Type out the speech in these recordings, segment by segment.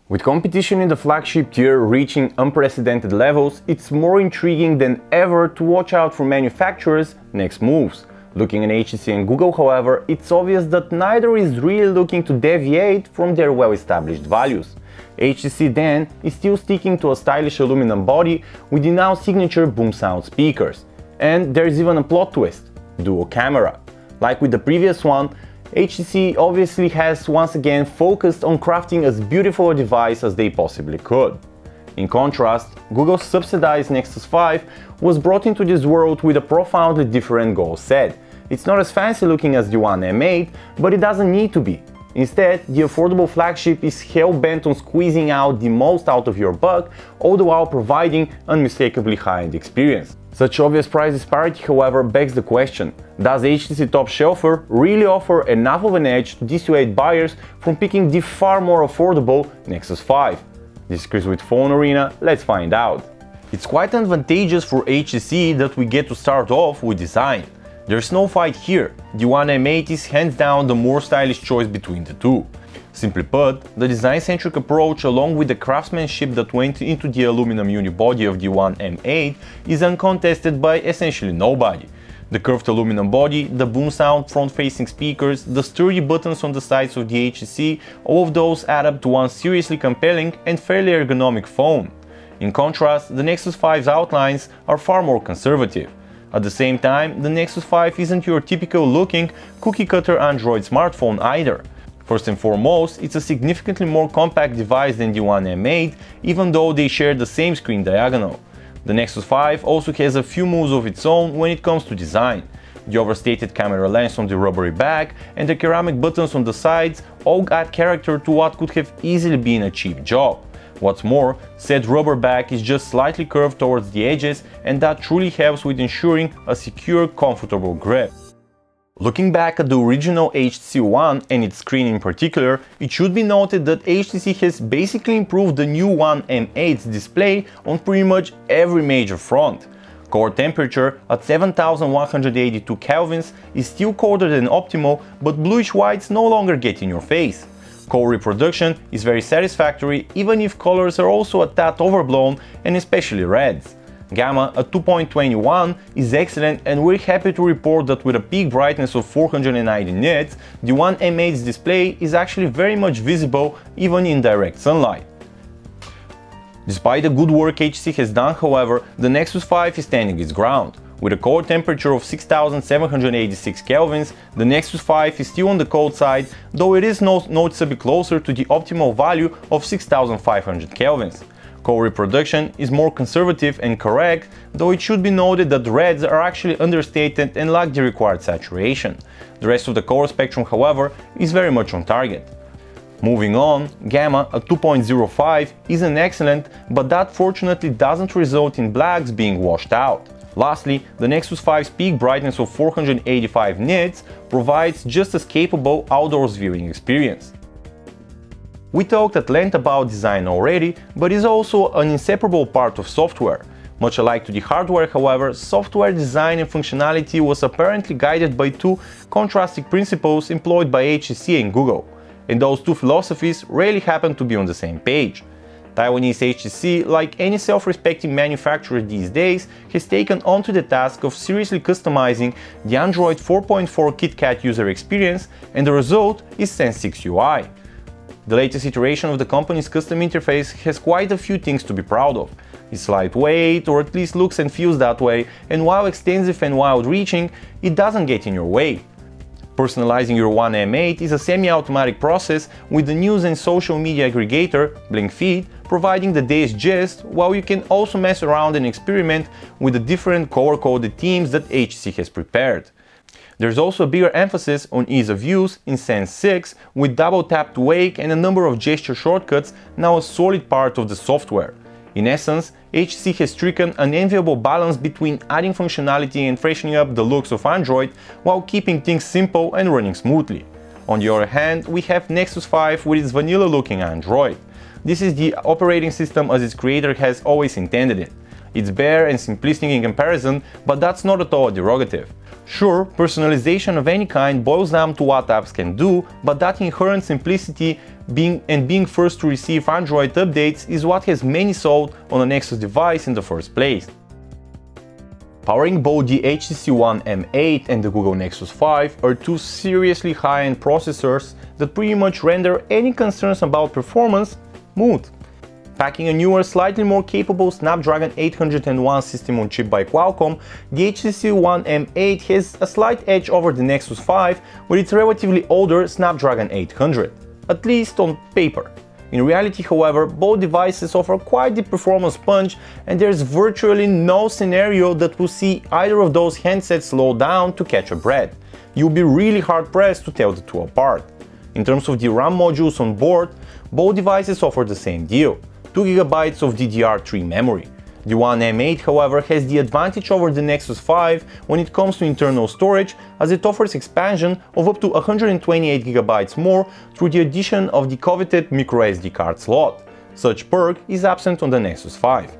With competition in the flagship tier reaching unprecedented levels, it's more intriguing than ever to watch out for manufacturers' next moves. Looking at HTC and Google, however, it's obvious that neither is really looking to deviate from their well-established values. HTC then is still sticking to a stylish aluminum body with the now signature boom sound speakers. And there's even a plot twist: dual camera. Like with the previous one, HTC obviously has once again focused on crafting as beautiful a device as they possibly could. In contrast, Google's subsidized Nexus 5 was brought into this world with a profoundly different goal set. It's not as fancy looking as the One M8, but it doesn't need to be. Instead, the affordable flagship is hell-bent on squeezing out the most out of your buck, all the while providing unmistakably high-end experience. Such obvious price disparity, however, begs the question: does HTC top shelfer really offer enough of an edge to dissuade buyers from picking the far more affordable Nexus 5? This is Chris with PhoneArena, let's find out. It's quite advantageous for HTC that we get to start off with design. There's no fight here, the One M8 is hands down the more stylish choice between the two. Simply put, the design-centric approach along with the craftsmanship that went into the aluminum unibody of the One M8 is uncontested by essentially nobody. The curved aluminum body, the boom sound front-facing speakers, the sturdy buttons on the sides of the HTC, all of those add up to one seriously compelling and fairly ergonomic phone. In contrast, the Nexus 5's outlines are far more conservative. At the same time, the Nexus 5 isn't your typical looking cookie-cutter Android smartphone either. First and foremost, it's a significantly more compact device than the One M8, even though they share the same screen diagonal. The Nexus 5 also has a few moves of its own when it comes to design. The overstated camera lens on the rubbery back and the ceramic buttons on the sides all add character to what could have easily been a cheap job. What's more, said rubber back is just slightly curved towards the edges, and that truly helps with ensuring a secure, comfortable grip. Looking back at the original HTC One and its screen in particular, it should be noted that HTC has basically improved the new One M8's display on pretty much every major front. Core temperature at 7182 kelvins is still colder than optimal, but bluish whites no longer get in your face. Core reproduction is very satisfactory, even if colors are also a tad overblown, and especially reds. Gamma at 2.21 is excellent, and we're happy to report that with a peak brightness of 490 nits, the One M8's display is actually very much visible even in direct sunlight. Despite the good work HTC has done, however, the Nexus 5 is standing its ground. With a core temperature of 6786 kelvins, the Nexus 5 is still on the cold side, though it is noticeably closer to the optimal value of 6500 kelvins. Core reproduction is more conservative and correct, though it should be noted that the reds are actually understated and lack the required saturation. The rest of the color spectrum, however, is very much on target. Moving on, Gamma at 2.05 isn't excellent, but that fortunately doesn't result in blacks being washed out. Lastly, the Nexus 5's peak brightness of 485 nits provides just as capable outdoors viewing experience. We talked at length about design already, but it's also an inseparable part of software. Much alike to the hardware, however, software design and functionality was apparently guided by two contrasting principles employed by HTC and Google, and those two philosophies rarely happen to be on the same page. Taiwanese HTC, like any self-respecting manufacturer these days, has taken onto the task of seriously customizing the Android 4.4 KitKat user experience, and the result is Sense 6 UI. The latest iteration of the company's custom interface has quite a few things to be proud of. It's lightweight, or at least looks and feels that way, and while extensive and wide-reaching, it doesn't get in your way. Personalizing your One M8 is a semi-automatic process, with the news and social media aggregator, BlinkFeed, providing the day's gist, while you can also mess around and experiment with the different color-coded themes that HTC has prepared. There's also a bigger emphasis on ease of use in Sense 6, with double tap to wake and a number of gesture shortcuts now a solid part of the software. In essence, HTC has stricken an enviable balance between adding functionality and freshening up the looks of Android while keeping things simple and running smoothly. On the other hand, we have Nexus 5 with its vanilla-looking Android. This is the operating system as its creator has always intended it. It's bare and simplistic in comparison, but that's not at all a derogative. Sure, personalization of any kind boils down to what apps can do, but that inherent simplicity being first to receive Android updates is what has many sold on a Nexus device in the first place. Powering both the HTC One M8 and the Google Nexus 5 are two seriously high-end processors that pretty much render any concerns about performance moot. Packing a newer, slightly more capable Snapdragon 801 system on chip by Qualcomm, the HTC One M8 has a slight edge over the Nexus 5 with its relatively older Snapdragon 800, at least on paper. In reality, however, both devices offer quite the performance punch, and there's virtually no scenario that will see either of those handsets slow down to catch a breath. You'll be really hard-pressed to tell the two apart. In terms of the RAM modules on board, both devices offer the same deal. 2 GB of DDR3 memory. The One M8, however, has the advantage over the Nexus 5 when it comes to internal storage, as it offers expansion of up to 128 GB more through the addition of the coveted microSD card slot. Such perk is absent on the Nexus 5.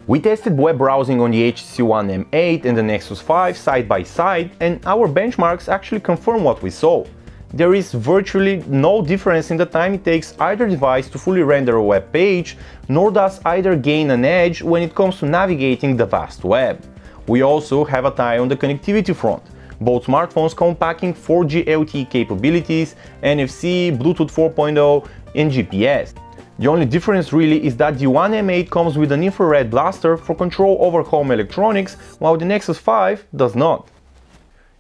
We tested web browsing on the HTC One M8 and the Nexus 5 side by side, and our benchmarks actually confirm what we saw. There is virtually no difference in the time it takes either device to fully render a web page, nor does either gain an edge when it comes to navigating the vast web. We also have a tie on the connectivity front. Both smartphones come packing 4G LTE capabilities, NFC, Bluetooth 4.0 and GPS. The only difference really is that the One M8 comes with an infrared blaster for control over home electronics, while the Nexus 5 does not.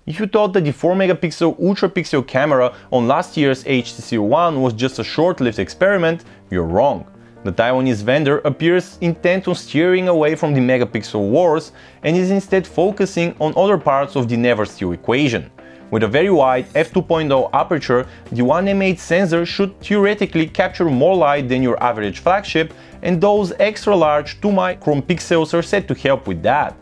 If you thought that the 4-megapixel ultra-pixel camera on last year's HTC One was just a short-lived experiment, you're wrong. The Taiwanese vendor appears intent on steering away from the megapixel wars and is instead focusing on other parts of the never-steal equation. With a very wide f2.0 aperture, the One M8 sensor should theoretically capture more light than your average flagship, and those extra-large 2-micron pixels are said to help with that.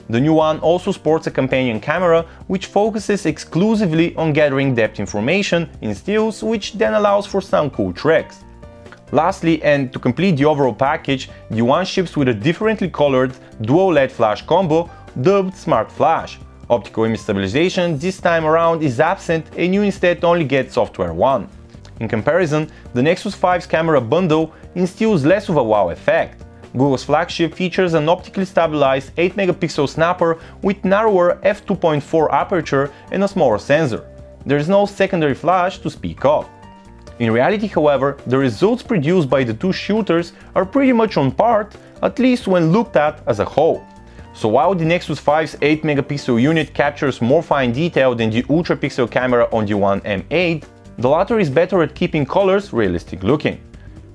The new one also sports a companion camera, which focuses exclusively on gathering depth information in stills, which then allows for some cool tricks. Lastly, and to complete the overall package, the One ships with a differently colored dual LED flash combo dubbed Smart Flash. Optical image stabilization this time around is absent, and you instead only get Software One. In comparison, the Nexus 5's camera bundle instills less of a wow effect. Google's flagship features an optically stabilized 8-megapixel snapper with narrower f2.4 aperture and a smaller sensor. There is no secondary flash to speak of. In reality, however, the results produced by the two shooters are pretty much on par, at least when looked at as a whole. So while the Nexus 5's 8-megapixel unit captures more fine detail than the ultra-pixel camera on the One M8, the latter is better at keeping colors realistic looking.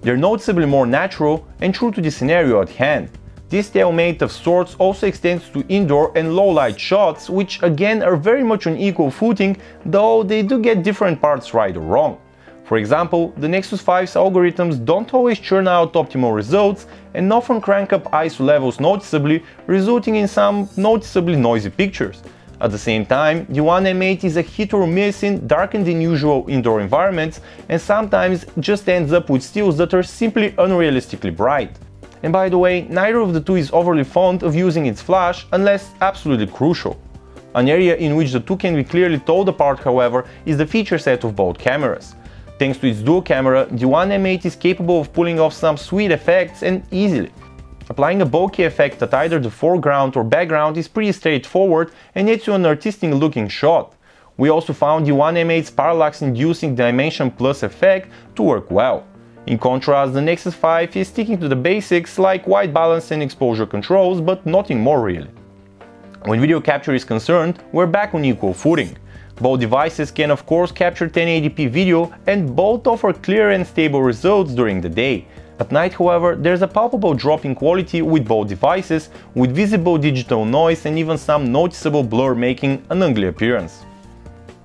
They're noticeably more natural and true to the scenario at hand. This stalemate of sorts also extends to indoor and low-light shots, which again are very much on equal footing, though they do get different parts right or wrong. For example, the Nexus 5's algorithms don't always churn out optimal results and often crank up ISO levels noticeably, resulting in some noticeably noisy pictures. At the same time, the One M8 is a hit or miss in darker than usual indoor environments and sometimes just ends up with stills that are simply unrealistically bright. And by the way, neither of the two is overly fond of using its flash unless absolutely crucial. An area in which the two can be clearly told apart, however, is the feature set of both cameras. Thanks to its dual camera, the One M8 is capable of pulling off some sweet effects and easily. Applying a bokeh effect at either the foreground or background is pretty straightforward and gets you an artistic looking shot. We also found the One M8's parallax-inducing Dimension Plus effect to work well. In contrast, the Nexus 5 is sticking to the basics like white balance and exposure controls, but nothing more really. When video capture is concerned, we're back on equal footing. Both devices can of course capture 1080p video and both offer clear and stable results during the day. At night, however, there's a palpable drop in quality with both devices, with visible digital noise and even some noticeable blur making an ugly appearance.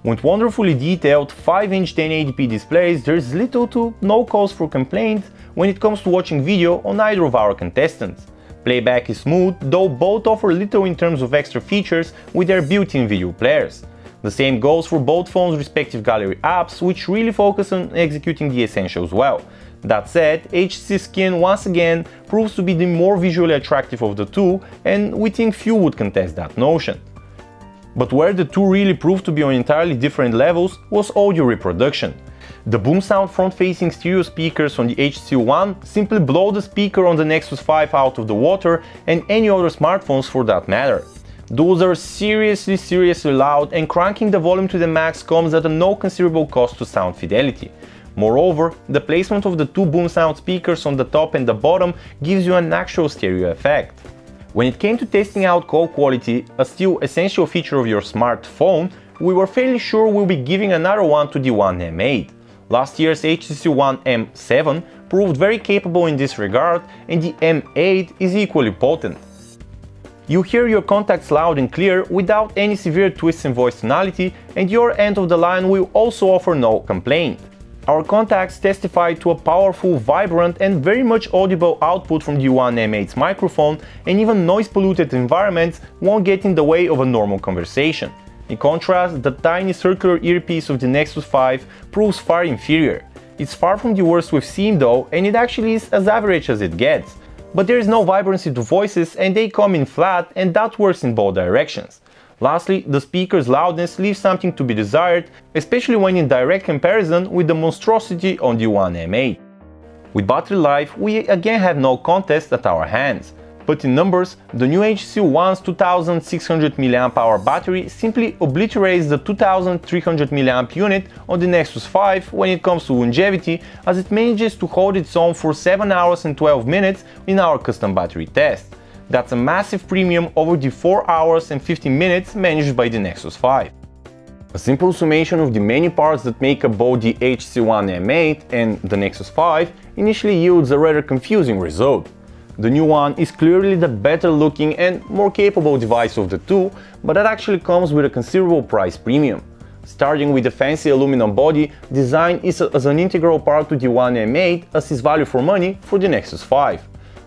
With wonderfully detailed 5-inch 1080p displays, there's little to no cause for complaint when it comes to watching video on either of our contestants. Playback is smooth, though both offer little in terms of extra features with their built-in video players. The same goes for both phones' respective gallery apps, which really focus on executing the essentials well. That said, HTC Skin once again proves to be the more visually attractive of the two, and we think few would contest that notion. But where the two really proved to be on entirely different levels was audio reproduction. The boom sound front-facing stereo speakers on the HTC One simply blow the speaker on the Nexus 5 out of the water, and any other smartphones for that matter. Those are seriously loud, and cranking the volume to the max comes at a no considerable cost to sound fidelity. Moreover, the placement of the two boom sound speakers on the top and the bottom gives you an actual stereo effect. When it came to testing out call quality, a still essential feature of your smartphone, we were fairly sure we'll be giving another one to the One M8. Last year's HTC One M7 proved very capable in this regard, and the M8 is equally potent. You hear your contacts loud and clear without any severe twists in voice tonality, and your end of the line will also offer no complaint. Our contacts testify to a powerful, vibrant and very much audible output from the One M8's microphone, and even noise-polluted environments won't get in the way of a normal conversation. In contrast, the tiny circular earpiece of the Nexus 5 proves far inferior. It's far from the worst we've seen though, and it actually is as average as it gets. But there is no vibrancy to voices, and they come in flat, and that works in both directions. Lastly, the speaker's loudness leaves something to be desired, especially when in direct comparison with the monstrosity on the One M8. With battery life, we again have no contest at our hands. But in numbers, the new HTC One's 2600 mAh battery simply obliterates the 2300 mAh unit on the Nexus 5 when it comes to longevity, as it manages to hold its own for 7 hours and 12 minutes in our custom battery test. That's a massive premium over the 4 hours and 15 minutes managed by the Nexus 5. A simple summation of the many parts that make up both the HTC One M8 and the Nexus 5 initially yields a rather confusing result. The new one is clearly the better looking and more capable device of the two, but that actually comes with a considerable price premium. Starting with the fancy aluminum body, design is as an integral part to the One M8 as is value for money for the Nexus 5.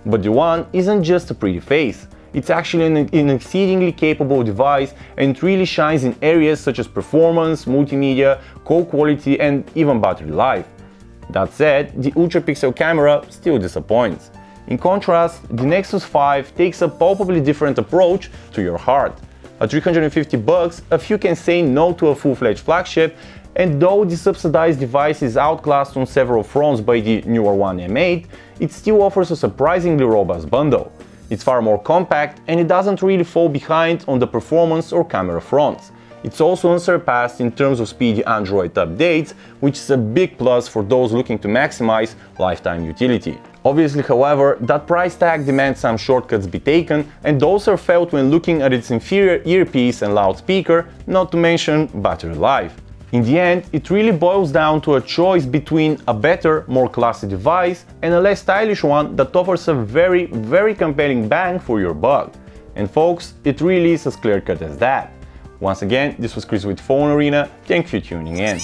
But the One isn't just a pretty face. It's actually an exceedingly capable device, and it really shines in areas such as performance, multimedia, call quality and even battery life. That said, the ultra-pixel camera still disappoints. In contrast, the Nexus 5 takes a palpably different approach to your heart. At $350, a few can say no to a full-fledged flagship, and though the subsidized device is outclassed on several fronts by the newer One M8, it still offers a surprisingly robust bundle. It's far more compact, and it doesn't really fall behind on the performance or camera fronts. It's also unsurpassed in terms of speedy Android updates, which is a big plus for those looking to maximize lifetime utility. Obviously, however, that price tag demands some shortcuts be taken, and those are felt when looking at its inferior earpiece and loudspeaker, not to mention battery life. In the end, it really boils down to a choice between a better, more classy device and a less stylish one that offers a very compelling bang for your buck. And folks, it really is as clear-cut as that. Once again, this was Chris with PhoneArena. Thank you for tuning in.